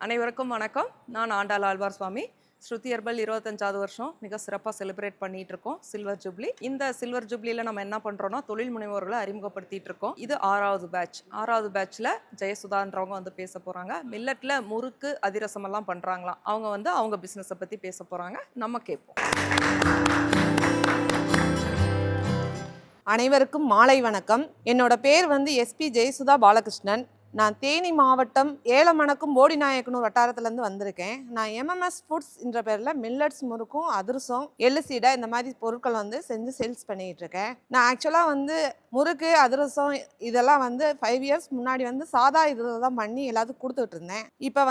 அனைவருக்கும் வணக்கம். நான் ஆண்டாள் ஆழ்வார் சுவாமி. ஸ்ருதி ஹெர்பல் 25வது வருஷம் மிக சிறப்பாக செலிப்ரேட் பண்ணிட்டு இருக்கோம் சில்வர் ஜூப்ளி. இந்த சில்வர் ஜூப்ளியில் நம்ம என்ன பண்ணுறோம்னா தொழில் முனைவோர்களை அறிமுகப்படுத்திட்டு இருக்கோம். இது 6வது பேட்ச். 6வது பேட்ச்சில் ஜெயசுதான்றவங்க வந்து பேச போகிறாங்க. மில்லட்டில் முறுக்கு அதிரசம் எல்லாம் பண்ணுறாங்களாம். அவங்க அவங்க பிஸ்னஸை பற்றி பேச போகிறாங்க. நம்ம கேட்போம். அனைவருக்கும் மாலை வணக்கம். என்னோட பேர் எஸ்பி ஜெயசுதா பாலகிருஷ்ணன். நான் தேனி மாவட்டம் ஏலமணக்கும் போடிநாயக்கனூர் வட்டாரத்துலேருந்து வந்திருக்கேன். நான் எம்எம்எஸ் ஃபுட்ஸ் என்ற பேரில் மில்லட்ஸ் முறுக்கும் அதிரசம் எள்ளுசீடை இந்த மாதிரி பொருட்கள் செஞ்சு சேல்ஸ் பண்ணிகிட்டு இருக்கேன். நான் ஆக்சுவலாக முறுக்கு அதிரசம் இதெல்லாம் 5 இயர்ஸ் முன்னாடி சாதா இதில் தான் பண்ணி எல்லாத்துக்கும் கொடுத்துட்டு இருந்தேன். இப்போ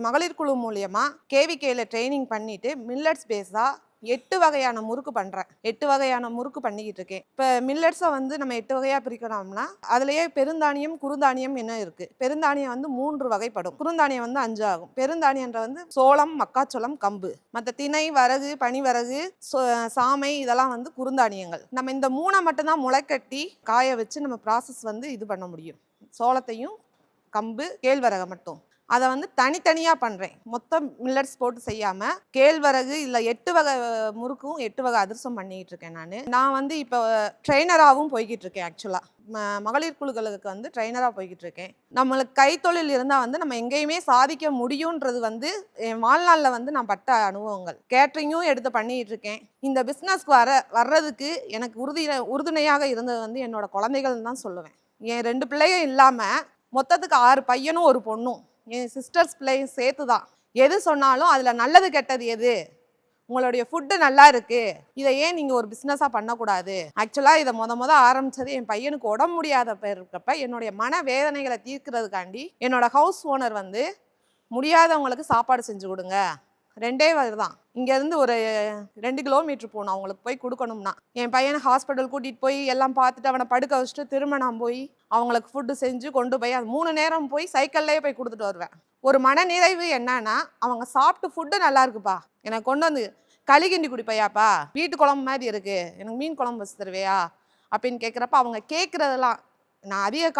மகளிர் குழு மூலியமாக கேவிகேல ட்ரைனிங் பண்ணிட்டு மில்லட்ஸ் பேஸாக 8 வகையான முறுக்கு பண்ணுறேன். 8 வகையான முறுக்கு பண்ணிக்கிட்டு இருக்கேன். இப்போ மில்லட்ஸை நம்ம 8 வகையாக பிரிக்கணும்னா அதுலேயே பெருந்தானியம் குறுந்தானியம் என்ன இருக்குது. பெருந்தானியம் 3 வகைப்படும். குறுந்தானியம் 5 ஆகும். பெருந்தானியன்ற சோளம், மக்காச்சோளம், கம்பு. மற்ற திணை, வரகு, பனிவரகு, சாமை இதெல்லாம் குறுந்தானியங்கள். நம்ம இந்த 3 மட்டும்தான் முளைக்கட்டி காய வச்சு நம்ம ப்ராசஸ் இது பண்ண முடியும். சோளத்தையும் கம்பு கேழ்வரகை மட்டும் அதை தனித்தனியாக பண்ணுறேன். மொத்தம் மில்லட்ஸ் போட்டு செய்யாமல் கேழ்வரகு இல்லை 8 வகை முறுக்கும் 8 வகை அதிரசம் பண்ணிக்கிட்டு இருக்கேன். நான் இப்போ ட்ரெயினராகவும் போய்கிட்டு இருக்கேன். ஆக்சுவலாக மகளிர் குழுக்களுக்கு ட்ரெயினராக போய்கிட்டு இருக்கேன். நம்மளுக்கு கைத்தொழில் இருந்தால் நம்ம எங்கேயுமே சாதிக்க முடியுன்றது என் வாழ்நாளில் நான் பட்ட அனுபவங்கள். கேட்ரிங்கும் எடுத்து பண்ணிக்கிட்டு இருக்கேன். இந்த பிஸ்னஸ்க்கு வர்றதுக்கு எனக்கு உறுதுணையாக இருந்தது என்னோட குழந்தைகள் தான் சொல்லுவேன். என் 2 பிள்ளையும் இல்லாமல் மொத்தத்துக்கு 6 பையனும் ஒரு பொண்ணும் என் சிஸ்டர்ஸ் பிள்ளையும் சேர்த்து தான். எது சொன்னாலும் அதில் நல்லது கெட்டது எது, உங்களுடைய ஃபுட்டு நல்லா இருக்குது, இதை ஏன் நீங்கள் ஒரு பிஸ்னஸாக பண்ணக்கூடாது. ஆக்சுவலாக இதை முத ஆரம்பித்தது என் பையனுக்கு உடம்பு முடியாத இருக்கப்ப என்னுடைய மன வேதனைகளை தீர்க்கிறதுக்காண்டி என்னோட ஹவுஸ் ஓனர் முடியாதவங்களுக்கு சாப்பாடு செஞ்சு கொடுங்க. 2 வகை தான். இங்கேருந்து ஒரு 2 கிலோமீட்டர் போகணும் அவங்களுக்கு போய் கொடுக்கணும்னா. என் பையனை ஹாஸ்பிட்டல் கூட்டிகிட்டு போய் எல்லாம் பார்த்துட்டு அவனை படுக்க வச்சுட்டு திருமணம் போய் அவங்களுக்கு ஃபுட்டு செஞ்சு கொண்டு போய் அது 3 நேரம் போய் சைக்கிள்லேயே போய் கொடுத்துட்டு வருவேன். ஒரு மனநிறைவு என்னன்னா, அவங்க சாப்பிட்டு ஃபுட்டு நல்லா இருக்குப்பா, எனக்கு கொண்டு களி கிண்டி குடிப்பையாப்பா, வீட்டு குழம்பு மாதிரி இருக்குது, எனக்கு மீன் குழம்பு வச்சு தருவையா அப்படின்னு கேட்குறப்ப அவங்க கேட்குறதெல்லாம் நான் அதிக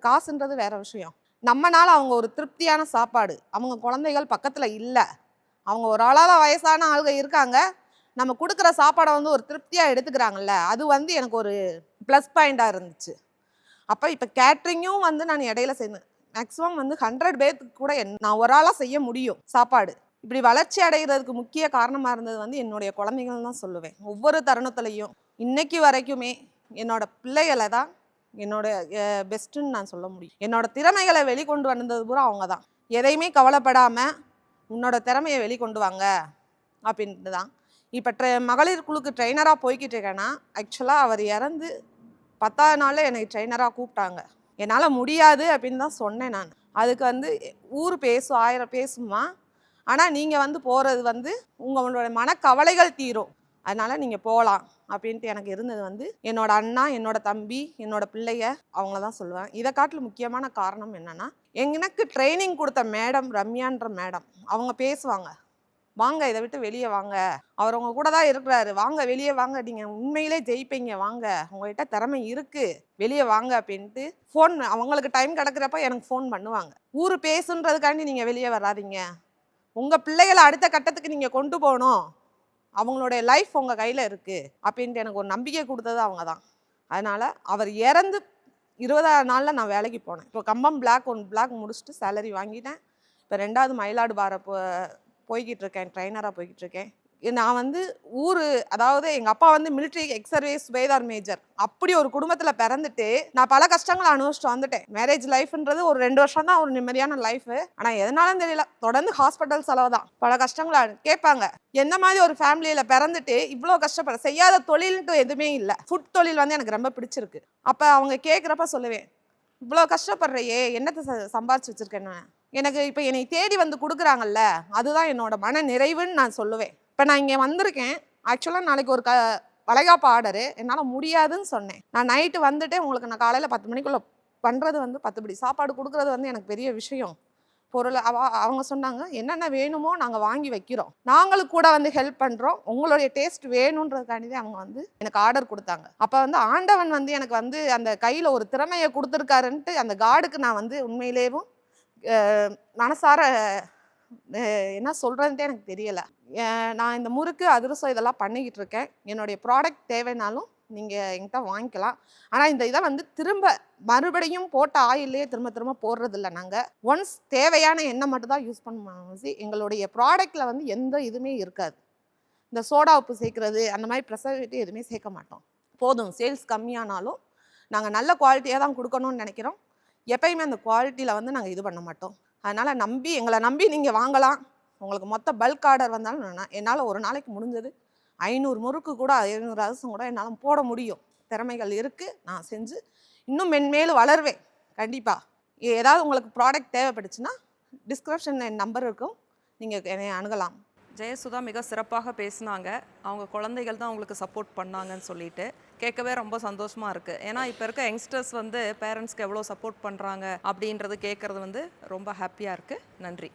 காசுன்றது வேற விஷயம். நம்மனால அவங்க ஒரு திருப்தியான சாப்பாடு, அவங்க குழந்தைகள் பக்கத்தில் இல்லை, அவங்க ஒரு ஆளாத வயசான ஆளுங்க இருக்காங்க, நம்ம கொடுக்குற சாப்பாடை ஒரு திருப்தியாக எடுத்துக்கிறாங்கல்ல, அது எனக்கு ஒரு ப்ளஸ் பாயிண்டாக இருந்துச்சு. அப்போ இப்போ கேட்ரிங்கும் நான் இடையில செய்யணும். மேக்ஸிமம் 100 பேருக்கு கூட நான் ஒரு ஆளாக செய்ய முடியும் சாப்பாடு. இப்படி வளர்ச்சி அடைகிறதுக்கு முக்கிய காரணமாக இருந்தது என்னுடைய குழந்தைகள் தான் சொல்லுவேன். ஒவ்வொரு தருணத்துலையும் இன்னைக்கு வரைக்குமே என்னோட பிள்ளைகளை தான் என்னோட பெஸ்ட்டுன்னு நான் சொல்ல முடியும். என்னோட திறமைகளை வெளிக்கொண்டு வந்தது பூரா அவங்க தான். எதையுமே கவலைப்படாமல் உன்னோட திறமையை வெளிக்கொண்டு வாங்க அப்படின்ட்டு தான். இப்போ மகளிர் குழுக்கு ட்ரெயினராக போய்கிட்டு இருக்கேன்னா, ஆக்சுவலாக அவர் இறந்து 10வது நாளில் எனக்கு ட்ரெயினராக கூப்பிட்டாங்க. என்னால் முடியாது அப்படின்னு தான் சொன்னேன் நான். அதுக்கு ஊர் பேசும் 1000 பேசுமா, ஆனால் நீங்கள் போகிறது உங்களோட மனக்கவலைகள் தீரும், அதனால் நீங்கள் போகலாம் அப்படின்ட்டு எனக்கு இருந்தது என்னோட அண்ணா, என்னோட தம்பி, என்னோட பிள்ளைய அவங்கள தான் சொல்லுவேன். இதை காட்டிலும் முக்கியமான காரணம் என்னென்னா, எனக்கு ட்ரைனிங் கொடுத்த மேடம் ரம்யான்ற மேடம் அவங்க பேசுவாங்க, வாங்க இதை விட்டு வெளியே வாங்க, அவர் உங்க கூட தான் இருக்கிறாரு, வாங்க வெளியே வாங்க, நீங்கள் உண்மையிலே ஜெயிப்பீங்க, வாங்க உங்கள்கிட்ட திறமை இருக்குது, வெளியே வாங்க அப்படின்ட்டு ஃபோன் அவங்களுக்கு டைம் கிடக்கிறப்ப எனக்கு ஃபோன் பண்ணுவாங்க. ஊர் பேசுன்றதுக்காண்டி நீங்கள் வெளியே வராதிங்க, உங்கள் பிள்ளைகளை அடுத்த கட்டத்துக்கு நீங்கள் கொண்டு போகணும், அவங்களுடைய லைஃப் உங்கள் கையில் இருக்குது அப்படின்ட்டு எனக்கு ஒரு நம்பிக்கை கொடுத்தது அவங்க தான். அதனால் அவர் இறந்து 20வது நாளில் நான் வேலைக்கு போனேன். இப்போ கம்பம் ஒன் பிளாக் முடிச்சுட்டு சேலரி வாங்கிட்டேன். இப்போ 2வது மயிலாடுபாறை போய்கிட்டு இருக்கேன், ட்ரைனராக போய்கிட்டு இருக்கேன். நான் ஊர், அதாவது எங்கள் அப்பா மிலிட்ரி எக்ஸ் சர்வீஸ் சுபேதார் மேஜர், அப்படி ஒரு குடும்பத்தில் பிறந்துட்டு நான் பல கஷ்டங்களை அனுபவிச்சுட்டு வந்துட்டேன். மேரேஜ் லைஃப்ன்றது ஒரு 2 வருஷம் தான் ஒரு நிம்மதியான லைஃபு. ஆனால் எதனாலும் தெரியல, தொடர்ந்து ஹாஸ்பிட்டல் செலவு தான், பல கஷ்டங்களை கேட்பாங்க. எந்த மாதிரி ஒரு ஃபேமிலியில் பிறந்துட்டு இவ்வளோ கஷ்டப்பட, செய்யாத தொழில்ன்ட்டு எதுவுமே இல்லை. ஃபுட் தொழில் எனக்கு ரொம்ப பிடிச்சிருக்கு. அப்போ அவங்க கேட்குறப்ப சொல்லுவேன், இவ்வளோ கஷ்டப்படுறையே என்னத்தை சம்பாரிச்சு வச்சுருக்கேன்னு. எனக்கு இப்போ என்னை தேடி கொடுக்குறாங்கல்ல, அதுதான் என்னோட மன நிறைவுன்னு நான் சொல்லுவேன். இப்போ நான் இங்கே வந்திருக்கேன். ஆக்சுவலாக நாளைக்கு ஒரு வளைகாப்பு ஆர்டரு, என்னால் முடியாதுன்னு சொன்னேன். நான் நைட்டு வந்துட்டு உங்களுக்கு நான் காலையில் 10 மணிக்குள்ளே பண்ணுறது 10 படி சாப்பாடு கொடுக்குறது எனக்கு பெரிய விஷயம். பொருள் அவங்க சொன்னாங்க, என்னென்ன வேணுமோ நாங்கள் வாங்கி வைக்கிறோம், நாங்களும் கூட ஹெல்ப் பண்ணுறோம், உங்களுடைய டேஸ்ட் வேணுன்றதுக்காண்டி அவங்க எனக்கு ஆர்டர் கொடுத்தாங்க. அப்போ ஆண்டவன் எனக்கு அந்த கையில் ஒரு திறமையை கொடுத்துருக்காருன்ட்டு அந்த காடுக்கு நான் உண்மையிலேயும் மனசார என்ன சொல்கிறதுன்ட்டே எனக்கு தெரியலை. நான் இந்த முறுக்கு அதிரசம் இதெல்லாம் பண்ணிக்கிட்டு இருக்கேன். என்னுடைய ப்ராடக்ட் தேவைனாலும் நீங்கள் என்கிட்ட வாங்கிக்கலாம். ஆனால் இந்த இதை வந்து மறுபடியும் போட்ட ஆயிலே திரும்ப திரும்ப போடுறதில்ல. நாங்கள் ஒன்ஸ் தேவையான எண்ணெய் மட்டும் தான் யூஸ் பண்ணுவோம். எங்களுடைய ப்ராடக்டில் வந்து எந்த இதுவுமே இருக்காது. இந்த சோடா உப்பு சேர்க்குறது அந்த மாதிரி ப்ரெசர்வேட்டிவ் எதுவுமே சேர்க்க மாட்டோம். போதும், சேல்ஸ் கம்மியானாலும் நாங்கள் நல்ல குவாலிட்டியாக தான் கொடுக்கணும்னு நினைக்கிறோம். எப்பயுமே அந்த குவாலிட்டியில் வந்து நாங்கள் இது பண்ண மாட்டோம். அதனால் எங்களை நம்பி நீங்கள் வாங்கலாம். உங்களுக்கு மொத்த பல்க் ஆர்டர் வந்தாலும் என்னால் ஒரு நாளைக்கு முடிஞ்சது 500 முறுக்கு கூட 500 அதிரசம் கூட என்னால் போட முடியும். திறமைகள் இருக்குது. நான் செஞ்சு இன்னும் மென்மேலும் வளருவேன் கண்டிப்பாக. ஏதாவது உங்களுக்கு ப்ராடக்ட் தேவைப்பட்டுச்சுன்னா டிஸ்கிரிப்ஷனில் என் நம்பர் இருக்கும், நீங்கள் என்னை அணுகலாம். ஜெயசுதா மிக சிறப்பாக பேசினாங்க. அவங்க குழந்தைகள் தான் அவங்களுக்கு சப்போர்ட் பண்ணாங்கன்னு சொல்லிட்டு கேட்கவே ரொம்ப சந்தோஷமாக இருக்குது. ஏன்னா இப்போ இருக்க யங்ஸ்டர்ஸ் வந்து பேரண்ட்ஸ்க்கு எவ்வளோ சப்போர்ட் பண்ணுறாங்க அப்படின்றது கேட்குறது வந்து ரொம்ப ஹாப்பியாக இருக்குது. நன்றி.